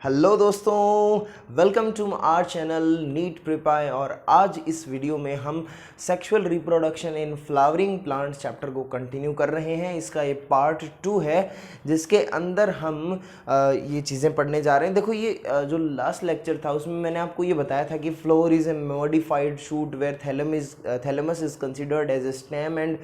Hello दोस्तों, welcome to our channel NEET prep AI. और आज इस वीडियो में हम sexual reproduction in flowering plants chapter को कंटिन्यू कर रहे हैं। इसका ये पार्ट 2 है जिसके अंदर हम ये चीज़ें पढ़ने जा रहे हैं। देखो ये जो लास्ट लेक्चर था उसमें मैंने आपको ये बताया था कि flower is a modified shoot where thalamus is considered as a stem and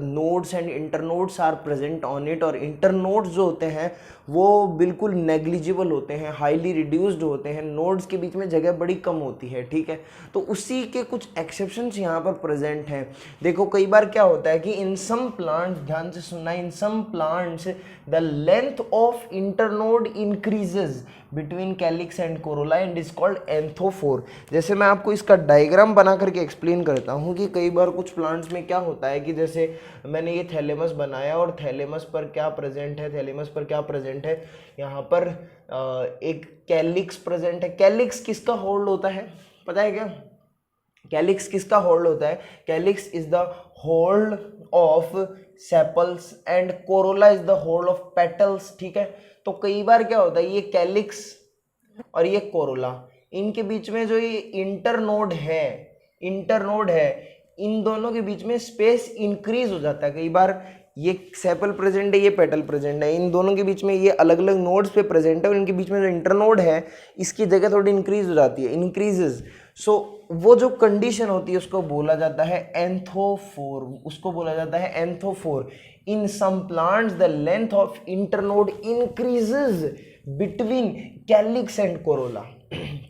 nodes and internodes are present on it. और इंटरनोड्स जो होते हैं वो बिल्कुल नेग्लिजिबल होते हैं, हाईली रिड्यूस्ड होते हैं, नोड्स के बीच में जगह बड़ी कम होती है। ठीक है, तो उसी के कुछ एक्सेप्शंस यहाँ पर प्रेजेंट हैं। देखो कई बार क्या होता है कि इन सम प्लांट्स, ध्यान से सुनना, in some plants the length of internode increases between calyx and corolla and is called anthophore. जैसे मैं आपको इसका डायग्राम बना करके एक्सप्लेन करता हूँ कि कई बार कुछ प्लांट्स में क्या होता है कि जैसे मैंने ये थैलेमस बनाया और थैलेमस पर क्या प्रेजेंट है, थैलेमस पर क्या प्रेजेंट है, यहाँ पर एक कैलिक्स प्रेजेंट है। कैलिक्स किसका होल्ड होता है पता है क्या? कैलिक्स किसका होल्ड होता है? Calyx is the hold of sepals and Corolla is the hold of petals. ठीक है, तो कई बार क्या होता है ये कैलिक्स और ये कोरोला, इनके बीच में जो ये इंटरनोड है, इन दोनों के बीच में स्पेस इंक्रीज हो जाता है। कई बार ये सेपल प्रेजेंट है, ये पेटल प्रेजेंट है, इन दोनों के बीच में ये अलग अलग नोड्स पे प्रेजेंट है और इनके बीच में जो इंटरनोड है इसकी जगह थोड़ी इंक्रीज हो जाती है, इंक्रीजेस। सो वो जो कंडीशन होती है उसको बोला जाता है एंथोफोर, उसको बोला जाता है anthophore. In some plants the length of internode increases between calyx and corolla.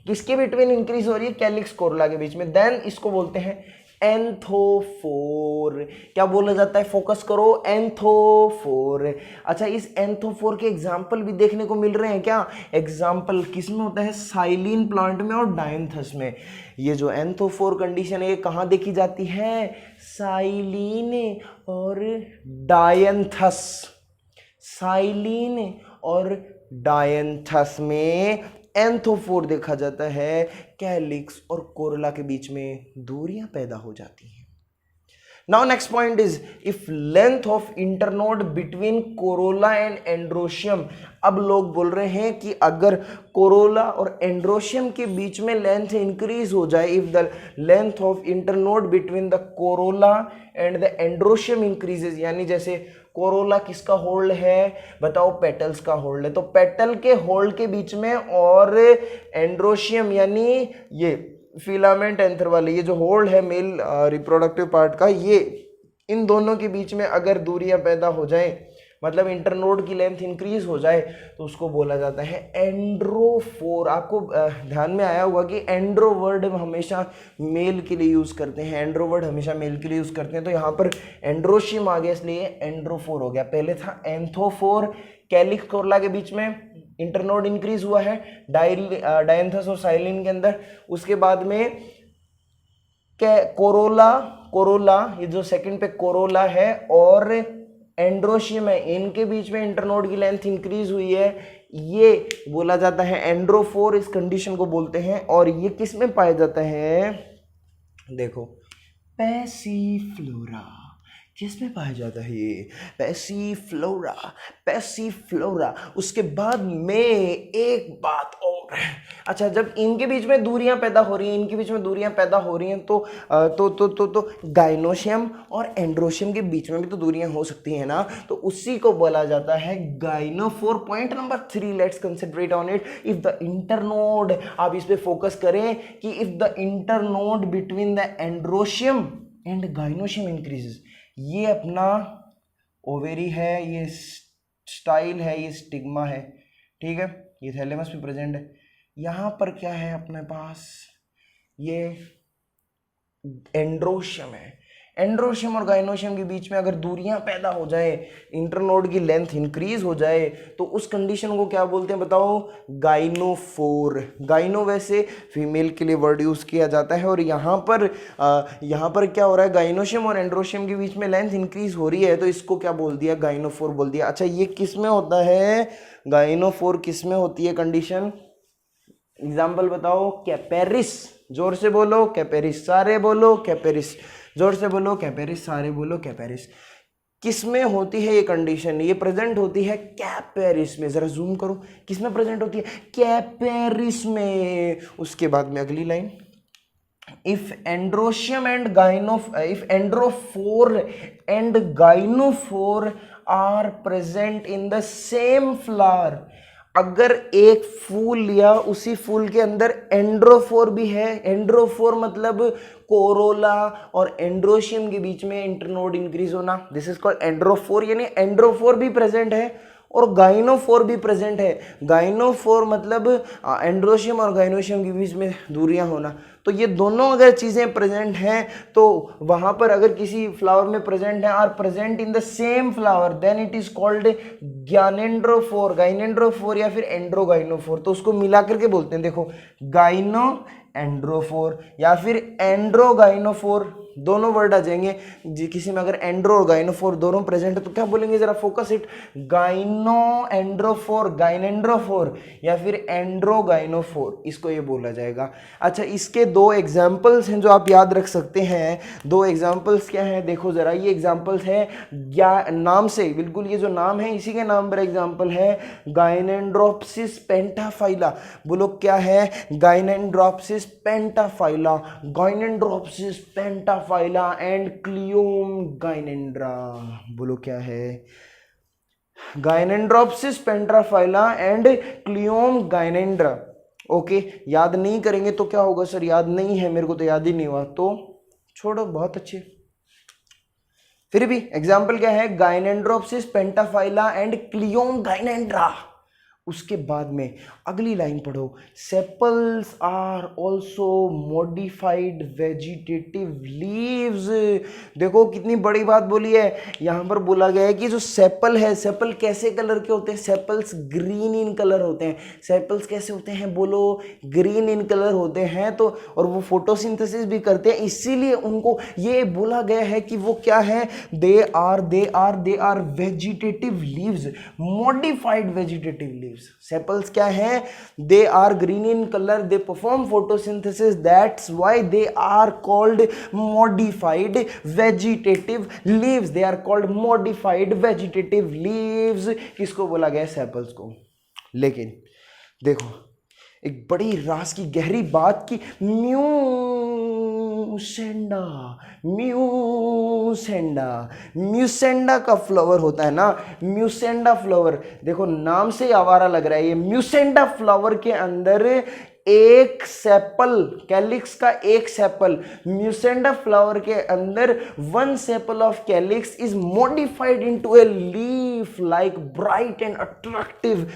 किसके बिटवीन इंक्रीज हो रही है? कैलिक्स कोरोला के बीच में, देन इसको बोलते हैं एंथोफोर। क्या बोला जाता है? फोकस करो, एंथोफोर। अच्छा, इस एंथोफोर के एग्जाम्पल भी देखने को मिल रहे हैं क्या? एग्जाम्पल किसमें होता है? साइलिन प्लांट में और डायंथस में। ये जो एंथोफोर कंडीशन है ये कहाँ देखी जाती है? साइलिन और डायंथस। साइलिन और डायंथस में एंथोफोर देखा जाता है। कैलिक्स और कोरोला के बीच में दूरियां पैदा हो जाती हैं। Now next point is if length of internode between Corolla and androecium. अब लोग बोल रहे हैं कि अगर कोरोला और एंड्रोशियम के बीच में लेंथ इंक्रीज हो जाए, if the length of internode between the Corolla and the androecium increases, यानी जैसे कोरोला किसका होल्ड है बताओ? पेटल्स का होल्ड है, तो पेटल के होल्ड के बीच में और एंड्रोशियम यानी ये फिलामेंट एंथर वाले, ये जो होल्ड है मेल रिप्रोडक्टिव पार्ट का, ये इन दोनों के बीच में अगर दूरियां पैदा हो जाए, मतलब इंटरनोड की लेंथ इंक्रीज हो जाए, तो उसको बोला जाता है एंड्रोफोर। आपको ध्यान में आया होगा कि एंड्रो वर्ड हमेशा मेल के लिए यूज करते हैं, एंड्रो वर्ड हमेशा मेल के लिए यूज करते हैं, तो यहाँ पर एंड्रोशियम आ गया इसलिए एंड्रोफोर हो गया। पहले था एंथोफोर, कैलिक्स कोरोला के बीच में इंटरनोड इंक्रीज हुआ है डायंथस और साइलिन के अंदर। उसके बाद में कोरोला ये जो सेकंड पे कोरोला है और एंड्रोशियम है, इनके बीच में इंटरनोड की लेंथ इंक्रीज हुई है, ये बोला जाता है एंड्रोफोर। इस कंडीशन को बोलते हैं। और ये किस में पाया जाता है? देखो पैसिफ्लोरा। किस में पाया जाता है ये? पैसिफ्लोरा। उसके बाद में एक बात और, अच्छा, जब इनके बीच में दूरियां पैदा हो रही हैं, तो गाइनोशियम और एंड्रोशियम के बीच में भी तो दूरियां हो सकती हैं ना, तो उसी को बोला जाता है gynophore. Point number 3, let's concentrate on it. If the internode, आप इस पे फोकस करें कि if the internode between the androecium and gynoecium increases, ये अपना ओवेरी है, ये स्टाइल है, ये स्टिग्मा है, ठीक है, ये थैलेमस पे प्रेजेंट है। यहाँ पर क्या है अपने पास? ये एंड्रोशियम है। एंड्रोशियम और गाइनोशियम के बीच में अगर दूरियां पैदा हो जाए, इंटरनोड की लेंथ इंक्रीज हो जाए, तो उस कंडीशन को क्या बोलते हैं बताओ? गाइनोफोर। गाइनो वैसे फीमेल के लिए वर्ड यूज किया जाता है। और यहाँ पर क्या हो रहा है? गाइनोशियम और एंड्रोशियम के बीच में लेंथ इंक्रीज हो रही है, तो इसको क्या बोल दिया? गाइनोफोर बोल दिया। अच्छा, ये किस में होता है? गाइनोफोर किस में होती है कंडीशन? एग्जाम्पल बताओ। कैपेरिस, जोर से बोलो कैपेरिस, सारे बोलो कैपेरिस, जोर से बोलो कैपेरिस, सारे बोलो कैपेरिस। किसमें होती है ये कंडीशन? ये प्रेजेंट होती है कैपेरिस में। जरा जूम करो, किसमें प्रेजेंट होती है? कैपेरिस में। उसके बाद में अगली line, if androecium and androphore and gynophore are present in the same flower, अगर एक फूल या उसी फूल के अंदर एंड्रोफोर भी है, एंड्रोफोर मतलब कोरोला और एंड्रोशियम के बीच में इंटरनोड इंक्रीज होना, दिस इज कॉल्ड एंड्रोफोर, यानी एंड्रोफोर भी प्रेजेंट है और गाइनोफोर भी प्रेजेंट है। गाइनोफोर मतलब एंड्रोशियम और गाइनोशियम के बीच में दूरियां होना। तो ये दोनों अगर चीज़ें प्रेजेंट हैं तो वहाँ पर अगर किसी फ्लावर में प्रेजेंट है, are present in the same flower, then it is called gynandrophore, gynandrophore या फिर एंड्रोगाइनोफोर। तो उसको मिला करके बोलते हैं, देखो गाइनो एंड्रोफोर या फिर एंड्रोगाइनोफोर, दोनों वर्ड आ जाएंगे। जी किसी में अगर एंड्रो और गाइनोफोर दोनों प्रेजेंट है तो क्या बोलेंगे, जरा फोकस इट, गाइनो एंड्रोफोर, गाइनेंड्रोफोर या फिर एंड्रोगाइनोफोर, इसको ये बोला जाएगा। अच्छा, इसके दो एग्जाम्पल्स हैं जो आप याद रख सकते हैं। दो एग्जाम्पल्स क्या हैं, देखो जरा, ये एग्जाम्पल्स है नाम से, बिल्कुल ये जो नाम है इसी के नाम पर एग्जाम्पल है, गाइनेंड्रोप्सिस पेंटाफाइला। बोलो क्या है, गाइनेंड्रोप्सिस पेंटाफाइला, गाइनेंड्रोप्सिस पेंटाफाइला एंड क्लियोम गाइनेंड्रा। बोलो क्या है, गाइनेंड्रोप्सिस पेंटाफाइला एंड क्लियोम गाइनेंड्रा। ओके, याद नहीं करेंगे तो क्या होगा सर, याद नहीं है, मेरे को तो याद ही नहीं हुआ, तो छोड़ो, बहुत अच्छे। फिर भी एग्जाम्पल क्या है, गाइनेंड्रोप्सिस पेंटाफाइला एंड क्लियोम गाइनेंड्रा। उसके बाद में अगली लाइन पढ़ो, sepals are also modified vegetative leaves. देखो कितनी बड़ी बात बोली है, यहाँ पर बोला गया है कि जो सेपल है, सेपल कैसे कलर के होते हैं, सेपल्स ग्रीन इन कलर होते हैं। सेपल्स कैसे होते हैं, बोलो ग्रीन इन कलर होते हैं। तो और वो फोटोसिंथेसिस भी करते हैं, इसीलिए उनको ये बोला गया है कि वो क्या है, they are vegetative leaves, modified vegetative leaves. Sepals क्या है, they are green in colour, they perform photosynthesis, that's why they are called modified vegetative leaves, they are called modified vegetative leaves. किसको बोला गया, सेपल्स को। लेकिन देखो एक बड़ी रास की गहरी बात की, म्यूसेंडा का फ्लावर होता है ना, म्यूसेंडा फ्लावर, देखो नाम से ही आवारा लग रहा है, ये म्यूसेंडा फ्लावर के अंदर एक सेपल, कैलिक्स का एक सेपल, म्यूसेंडा फ्लावर के अंदर one sepal of calyx is modified into a leaf like bright and attractive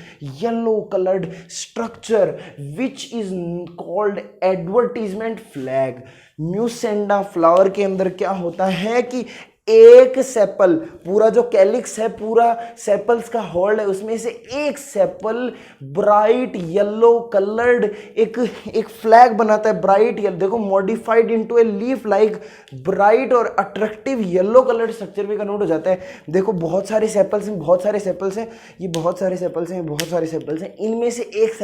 yellow coloured structure which is called advertisement flag. Mussaenda flower के अंदर क्या होता है कि एक सेपल, पूरा जो कैलिक्स है, पूरा सेपल्स का होल्ड है, उसमें से एक सेपल ब्राइट येलो कलर्ड एक फ्लैग बनाता है, ब्राइट येलो, देखो modified into a leaf like bright और अट्रैक्टिव येलो कलर्ड स्ट्रक्चर में कन्वर्ट हो जाता है। देखो बहुत सारे सेपल्स हैं, बहुत सारे सेपल्स हैं, ये बहुत सारे सेपल्स हैं, बहुत सारे सेपल्स हैं, इनमें से एक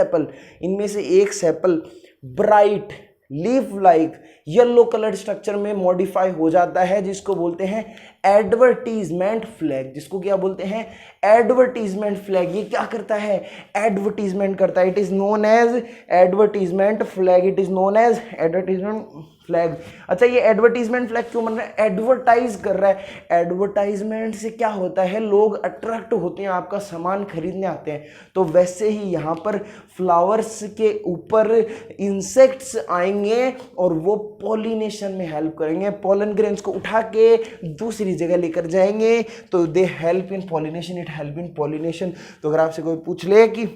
sepal bright leaf like yellow coloured structure में मॉडिफाई हो जाता है, जिसको बोलते हैं एडवर्टीजमेंट फ्लैग। जिसको क्या बोलते हैं, एडवर्टीजमेंट फ्लैग। ये क्या करता है, एडवर्टीजमेंट करता है, it is known as advertisement flag, it is known as advertisement flag. अच्छा, ये एडवर्टीजमेंट फ्लैग क्यों बन रहा है, एडवर्टाइज कर रहा है। एडवर्टाइजमेंट से क्या होता है, लोग अट्रैक्ट होते हैं, आपका सामान खरीदने आते हैं। तो वैसे ही यहाँ पर फ्लावर्स के ऊपर इंसेक्ट्स आएंगे और वो पॉलिनेशन में हेल्प करेंगे, पॉलन ग्रेन्स को उठा के दूसरी जगह लेकर जाएंगे, तो they help in pollination, it help in pollination. तो अगर आपसे कोई पूछ ले कि,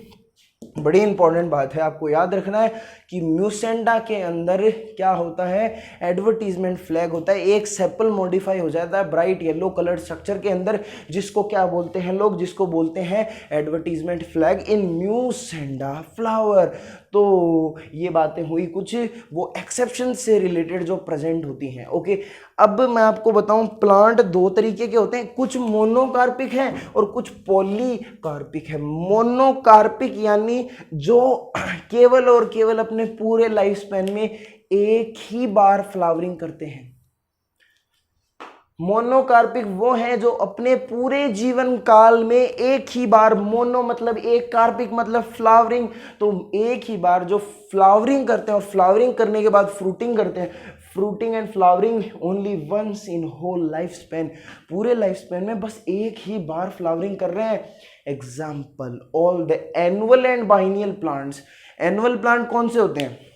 बड़ी इंपॉर्टेंट बात है, आपको याद रखना है कि म्यूसेंडा के अंदर क्या होता है, एडवर्टीजमेंट फ्लैग होता है, एक सेपल मॉडिफाई हो जाता है ब्राइट येलो कलर स्ट्रक्चर के अंदर, जिसको क्या बोलते हैं लोग, जिसको बोलते हैं एडवर्टीजमेंट फ्लैग इन म्यूसेंडा फ्लावर। तो ये बातें हुई कुछ वो एक्सेप्शन से रिलेटेड जो प्रेजेंट होती हैं। ओके, अब मैं आपको बताऊं, प्लांट दो तरीके के होते हैं, कुछ मोनोकार्पिक हैं और कुछ पॉलीकार्पिक है। मोनोकार्पिक यानी जो केवल और केवल अपने पूरे लाइफ स्पैन में एक ही बार फ्लावरिंग करते हैं। मोनोकार्पिक वो हैं जो अपने पूरे जीवन काल में एक ही बार, मोनो मतलब एक, कार्पिक मतलब फ्लावरिंग, तो एक ही बार जो फ्लावरिंग करते हैं और फ्लावरिंग करने के बाद फ्रूटिंग करते हैं, fruiting and flowering only once in whole life span, पूरे लाइफ स्पैन में बस एक ही बार फ्लावरिंग कर रहे हैं। Example all the annual and biennial plants. Annual plant कौन से होते हैं?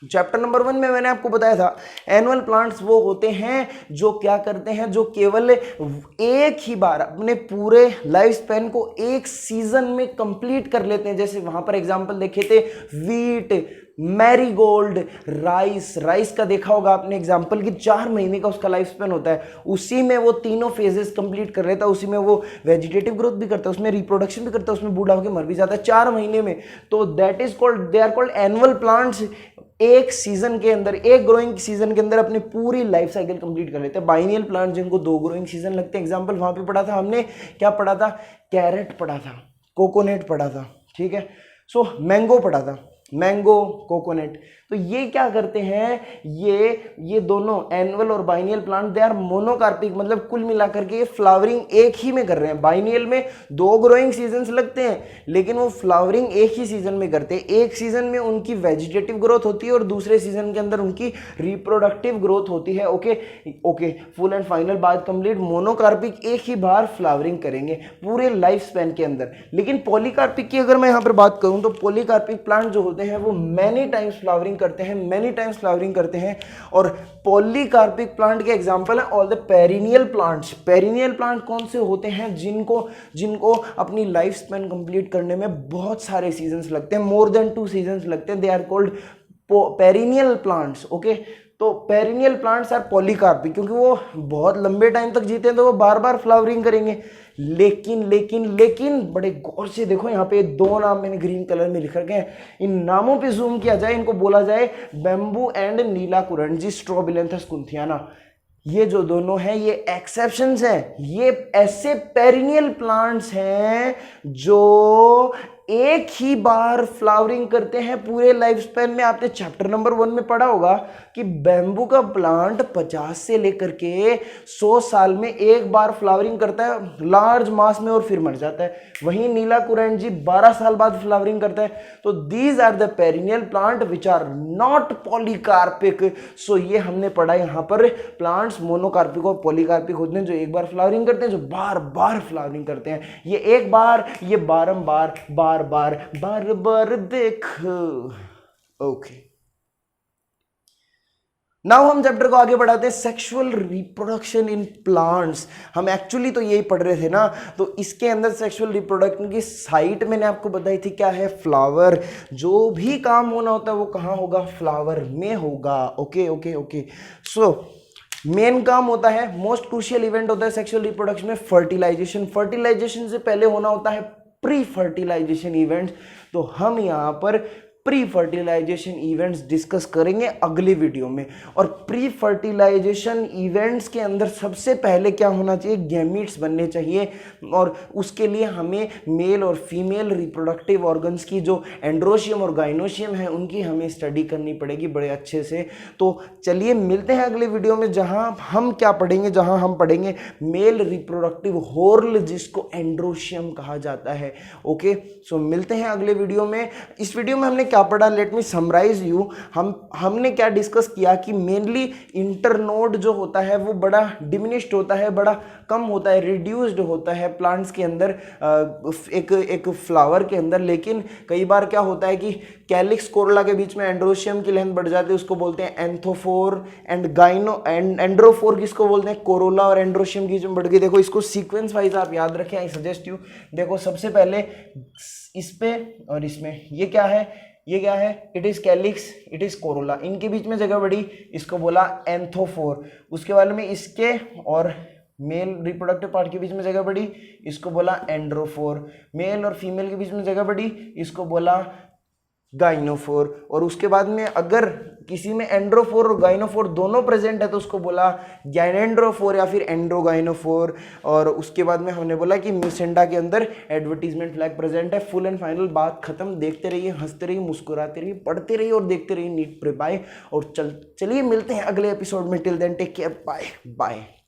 चैप्टर नंबर 1 में मैंने आपको बताया था एनुअल प्लांट्स वो होते हैं जो क्या करते हैं, जो केवल एक ही बार अपने पूरे लाइफ स्पैन को एक सीजन में कंप्लीट कर लेते हैं। जैसे वहां पर एग्जांपल देखे थे वीट, मैरीगोल्ड, राइस का देखा होगा आपने एग्जांपल कि 4 महीने का उसका लाइफ स्पैन होता है, उसी में वो तीनों फेजेस कंप्लीट कर लेता है, उसी में वो वेजिटेटिव ग्रोथ भी करता है, उसमें रिप्रोडक्शन भी करता है, उसमें बूढ़ा होकर मर भी जाता है 4 महीने में। तो that is called, they are called annual plants. एक सीजन के अंदर, एक ग्रोइंग सीजन के अंदर अपनी पूरी लाइफ साइकिल कंप्लीट कर लेते हैं। बाइनियल प्लांट जिनको 2 ग्रोइंग सीजन लगते हैं, एग्जांपल वहां पे पढ़ा था हमने, क्या पढ़ा था? कैरेट पढ़ा था, कोकोनट पढ़ा था, ठीक है। सो मैंगो पढ़ा था, मैंगो, कोकोनट। तो ये क्या करते हैं, ये दोनों एनुअल और biennial plant they are monocarpic, मतलब कुल मिलाकर के ये फ्लावरिंग एक ही में कर रहे हैं। बाइनियल में 2 ग्रोइंग सीजन्स लगते हैं, लेकिन वो फ्लावरिंग एक ही सीजन में करते हैं। एक सीजन में उनकी वेजिटेटिव ग्रोथ होती है और दूसरे सीजन के अंदर उनकी रिप्रोडक्टिव ग्रोथ होती है। ओके, फुल एंड फाइनल बात कंप्लीट। मोनोकार्पिक एक ही बार फ्लावरिंग करेंगे पूरे लाइफ स्पैन के अंदर। लेकिन पॉलीकार्पिक की अगर मैं यहाँ पर बात करूँ तो पॉलीकार्पिक प्लांट जो होते हैं वो मैनी टाइम्स फ्लावरिंग करते हैं, और पॉलीकार्पिक प्लांट के एग्जांपल है all the perennial plants. Perennial plant कौन से होते हैं? जिनको अपनी लाइफ स्पैन कंप्लीट करने में बहुत सारे सीजन्स लगते हैं, मोर देन 2 सीजन्स लगते हैं, they are called perennial plants. Okay, तो पेरिनियल प्लांट्स आर पॉलीकार्पिक क्योंकि वो बहुत लंबे टाइम तक जीते हैं, तो वो बार बार फ्लावरिंग करेंगे। लेकिन बड़े गौर से देखो, यहाँ पे 2 नाम मैंने ग्रीन कलर में लिख रखे हैं। इन नामों पे जूम किया जाए, इनको बोला जाए बैम्बू एंड नीलाकुरंजी, स्ट्रोबिलेंथस कुंथियाना। ये जो दोनों हैं ये एक्सेप्शंस हैं, ये ऐसे पेरिनियल प्लांट्स हैं जो एक ही बार फ्लावरिंग करते हैं पूरे लाइफ स्पैन में। आपने चैप्टर नंबर 1 में पढ़ा होगा कि बैम्बू का प्लांट 50 से लेकर के 100 साल में एक बार फ्लावरिंग करता है लार्ज मास में और फिर मर जाता है। वहीं नीलाकुरंजी 12 साल बाद फ्लावरिंग करता है। तो these are the perennial plant which are not polycarpic. So ये हमने पढ़ा यहाँ पर प्लांट्स मोनोकार्पिक और पॉलीकार्पिक होते हैं जो एक बार फ्लावरिंग करते हैं, जो बार बार फ्लावरिंग करते हैं। ये एक बार, ये बारंबार, बार बार देख। ओके, नाउ हम चैप्टर को आगे बढ़ाते हैं, सेक्सुअल रिप्रोडक्शन इन प्लांट्स। हम एक्चुअली तो यही पढ़ रहे थे ना, तो इसके अंदर सेक्सुअल रिप्रोडक्शन की साइट मैंने आपको बताई थी क्या है, फ्लावर। जो भी काम होना होता है वो कहाँ होगा? फ्लावर में होगा। ओके। सो मेन काम होता है, मोस्ट क्रूशियल इवेंट होता है सेक्सुअल रिप्रोडक्शन में फर्टिलाइजेशन। फर्टिलाइजेशन से पहले होना होता है प्री फर्टिलाइजेशन इवेंट्स। तो हम यहाँ पर प्री फर्टिलाइजेशन इवेंट्स डिस्कस करेंगे अगली वीडियो में। और प्री फर्टिलाइजेशन इवेंट्स के अंदर सबसे पहले क्या होना चाहिए? गैमीट्स बनने चाहिए, और उसके लिए हमें मेल और फीमेल रिप्रोडक्टिव ऑर्गन्स की जो एंड्रोशियम और गाइनोशियम है उनकी हमें स्टडी करनी पड़ेगी बड़े अच्छे से। तो चलिए मिलते हैं अगले वीडियो में, जहां हम क्या पढ़ेंगे, जहां हम पढ़ेंगे मेल रिप्रोडक्टिव हॉर्न जिसको एंड्रोशियम कहा जाता है। ओके, सो मिलते हैं अगले वीडियो में। इस वीडियो में हमने क्या पढ़ा? Let me summarize you. हमने क्या डिस्कस किया कि मेनली इंटरनोड जो होता है वो बड़ा डिमिनिश्ड होता है, बड़ा कम होता है, रिड्यूस्ड होता है प्लांट्स के अंदर, एक फ्लावर के अंदर। लेकिन कई बार क्या होता है कि कैलिक्स कोरोला के बीच में एंड्रोशियम की लेंथ बढ़ जाती है, उसको बोलते हैं एंथोफोर, एंड एंड्रोफोर किसको बोलते हैं? कोरोला और एंड्रोशियम की बीच में बढ़ गई। देखो इसको सीक्वेंस वाइज आप याद रखें, आई सजेस्ट यू। देखो सबसे पहले इस पे और इसमें ये क्या है? ये क्या है? It is calyx, it is Corolla, इनके बीच में जगह बढ़ी, इसको बोला एंथोफोर। उसके बाद में इसके और मेल रिप्रोडक्टिव पार्ट के बीच में जगह बढ़ी, इसको बोला एंड्रोफोर। मेल और फीमेल के बीच में जगह बढ़ी, इसको बोला गाइनोफोर। और उसके बाद में अगर किसी में एंड्रोफोर और गाइनोफोर दोनों प्रेजेंट है तो उसको बोला गैनेंड्रोफोर या फिर एंड्रोगाइनोफोर। और उसके बाद में हमने बोला कि म्यूसेंडा के अंदर एडवर्टीजमेंट फ्लैग प्रेजेंट है। फुल एंड फाइनल बात खत्म। देखते रहिए, हंसते रहिए, मुस्कुराते रहिए, पढ़ते रहिए और देखते रहिए नीट प्रिपाई। और चलिए मिलते हैं अगले एपिसोड में। Till then take care, bye bye.